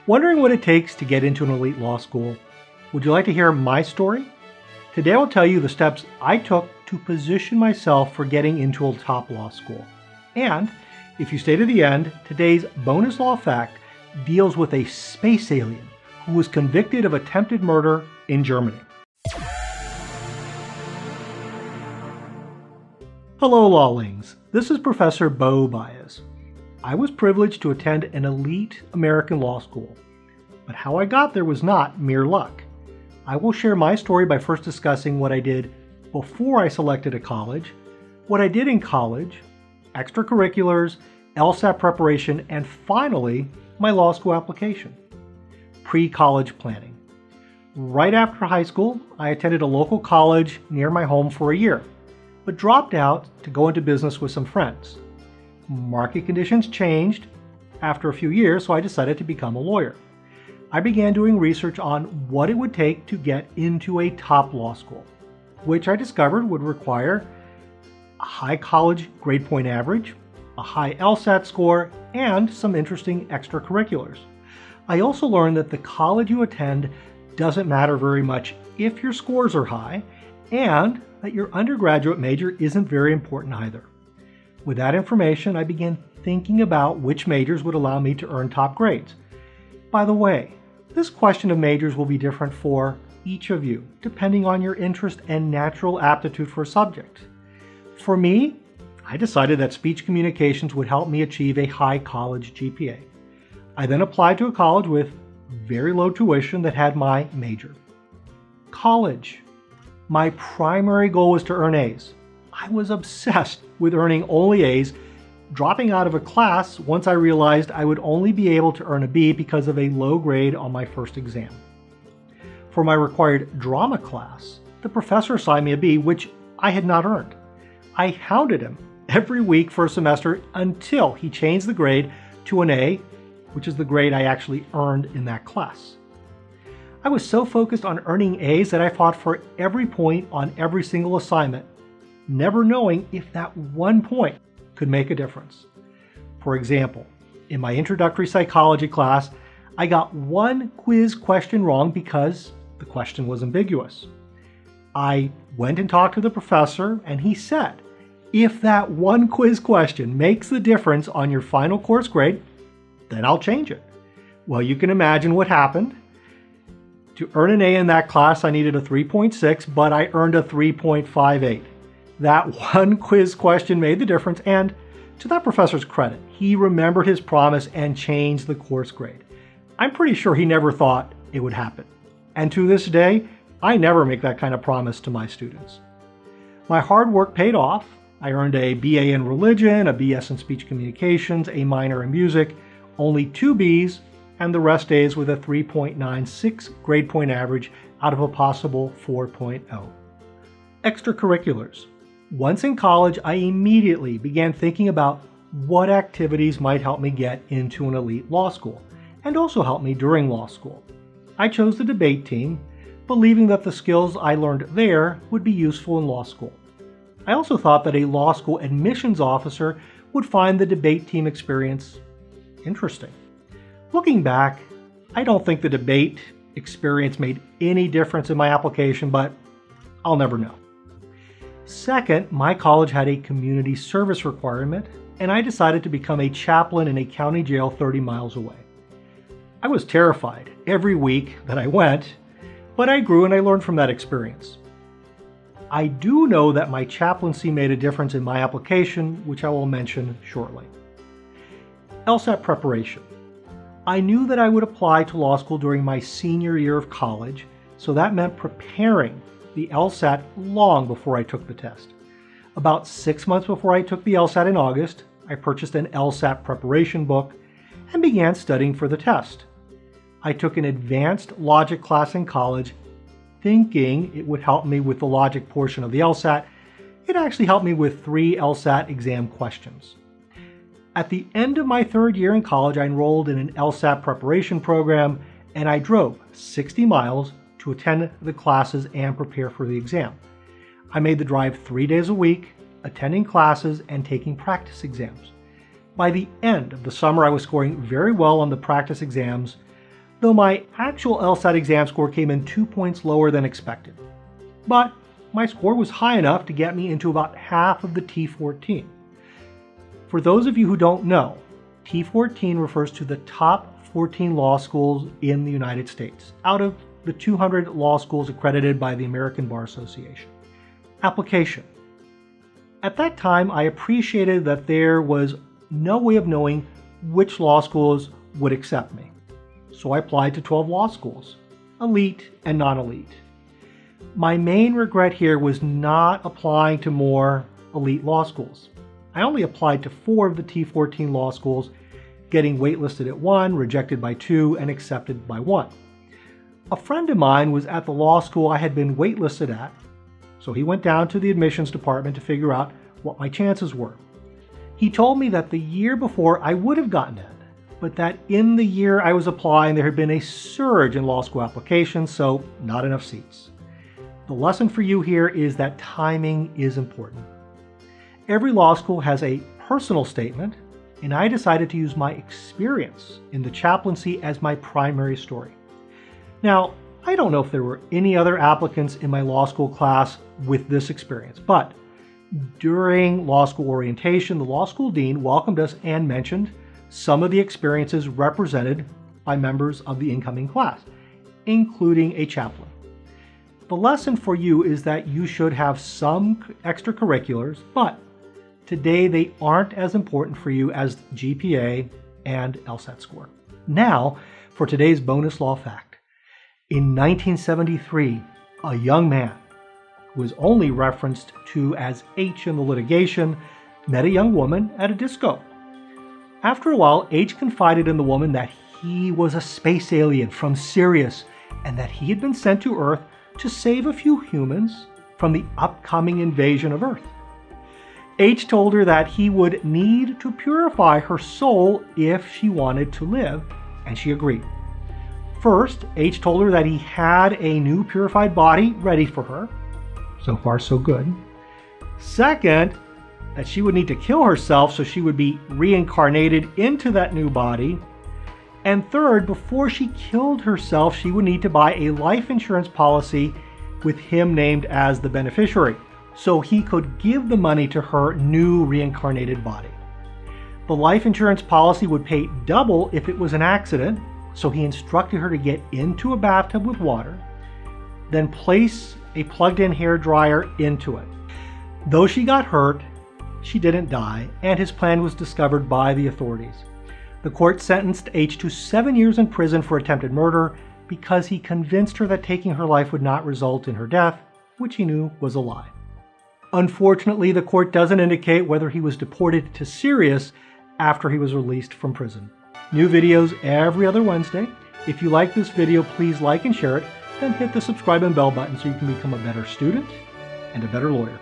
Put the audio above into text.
Wondering what it takes to get into an elite law school? Would you like to hear my story? Today I'll tell you the steps I took to position myself for getting into a top law school. And if you stay to the end, today's bonus law fact deals with a space alien who was convicted of attempted murder in Germany. Hello, lawlings. This is Professor Bo Baez. I was privileged to attend an elite American law school, but how I got there was not mere luck. I will share my story by first discussing what I did before I selected a college, what I did in college, extracurriculars, LSAT preparation, and finally, my law school application. Pre-college planning. Right after high school, I attended a local college near my home for a year, but dropped out to go into business with some friends. Market conditions changed after a few years, so I decided to become a lawyer. I began doing research on what it would take to get into a top law school, which I discovered would require a high college grade point average, a high LSAT score, and some interesting extracurriculars. I also learned that the college you attend doesn't matter very much if your scores are high, and that your undergraduate major isn't very important either. With that information, I began thinking about which majors would allow me to earn top grades. By the way, this question of majors will be different for each of you, depending on your interest and natural aptitude for a subject. For me, I decided that speech communications would help me achieve a high college GPA. I then applied to a college with very low tuition that had my major. College. My primary goal was to earn A's. I was obsessed with earning only A's, dropping out of a class once I realized I would only be able to earn a B because of a low grade on my first exam. For my required drama class, the professor assigned me a B, which I had not earned. I hounded him every week for a semester until he changed the grade to an A, which is the grade I actually earned in that class. I was so focused on earning A's that I fought for every point on every single assignment, never knowing if that one point could make a difference. For example, in my introductory psychology class, I got one quiz question wrong because the question was ambiguous. I went and talked to the professor, and he said, if that one quiz question makes the difference on your final course grade, then I'll change it. Well, you can imagine what happened. To earn an A in that class, I needed a 3.6, but I earned a 3.58. That one quiz question made the difference, and to that professor's credit, he remembered his promise and changed the course grade. I'm pretty sure he never thought it would happen. And to this day, I never make that kind of promise to my students. My hard work paid off. I earned a BA in religion, a BS in speech communications, a minor in music, only 2 Bs, and the rest A's with a 3.96 grade point average out of a possible 4.0. Extracurriculars. Once in college, I immediately began thinking about what activities might help me get into an elite law school, and also help me during law school. I chose the debate team, believing that the skills I learned there would be useful in law school. I also thought that a law school admissions officer would find the debate team experience interesting. Looking back, I don't think the debate experience made any difference in my application, but I'll never know. Second, my college had a community service requirement, and I decided to become a chaplain in a county jail 30 miles away. I was terrified every week that I went, but I grew and I learned from that experience. I do know that my chaplaincy made a difference in my application, which I will mention shortly. LSAT preparation. I knew that I would apply to law school during my senior year of college, so that meant preparing the LSAT long before I took the test. About 6 months before I took the LSAT in August, I purchased an LSAT preparation book and began studying for the test. I took an advanced logic class in college, thinking it would help me with the logic portion of the LSAT. It actually helped me with 3 LSAT exam questions. At the end of my 3rd year in college, I enrolled in an LSAT preparation program, and I drove 60 miles to attend the classes and prepare for the exam. I made the drive 3 days a week, attending classes and taking practice exams. By the end of the summer, I was scoring very well on the practice exams, though my actual LSAT exam score came in 2 points lower than expected. But my score was high enough to get me into about half of the T14. For those of you who don't know, T14 refers to the top 14 law schools in the United States, out of the 200 law schools accredited by the American Bar Association. Application. At that time, I appreciated that there was no way of knowing which law schools would accept me. So I applied to 12 law schools, elite and non-elite. My main regret here was not applying to more elite law schools. I only applied to 4 of the T14 law schools, getting waitlisted at 1, rejected by 2, and accepted by 1. A friend of mine was at the law school I had been waitlisted at, so he went down to the admissions department to figure out what my chances were. He told me that the year before I would have gotten in, but that in the year I was applying there had been a surge in law school applications, so not enough seats. The lesson for you here is that timing is important. Every law school has a personal statement, and I decided to use my experience in the chaplaincy as my primary story. Now, I don't know if there were any other applicants in my law school class with this experience, but during law school orientation, the law school dean welcomed us and mentioned some of the experiences represented by members of the incoming class, including a chaplain. The lesson for you is that you should have some extracurriculars, but today they aren't as important for you as GPA and LSAT score. Now, for today's bonus law fact. In 1973, a young man who was only referenced to as H in the litigation met a young woman at a disco. After a while, H confided in the woman that he was a space alien from Sirius and that he had been sent to Earth to save a few humans from the upcoming invasion of Earth. H told her that he would need to purify her soul if she wanted to live, and she agreed. First, H told her that he had a new purified body ready for her. So far, so good. Second, that she would need to kill herself so she would be reincarnated into that new body. And third, before she killed herself, she would need to buy a life insurance policy with him named as the beneficiary, so he could give the money to her new reincarnated body. The life insurance policy would pay double if it was an accident, so he instructed her to get into a bathtub with water, then place a plugged-in hair dryer into it. Though she got hurt, she didn't die, and his plan was discovered by the authorities. The court sentenced H to 7 years in prison for attempted murder because he convinced her that taking her life would not result in her death, which he knew was a lie. Unfortunately, the court doesn't indicate whether he was deported to Sirius after he was released from prison. New videos every other Wednesday. If you like this video, please like and share it, then hit the subscribe and bell button so you can become a better student and a better lawyer.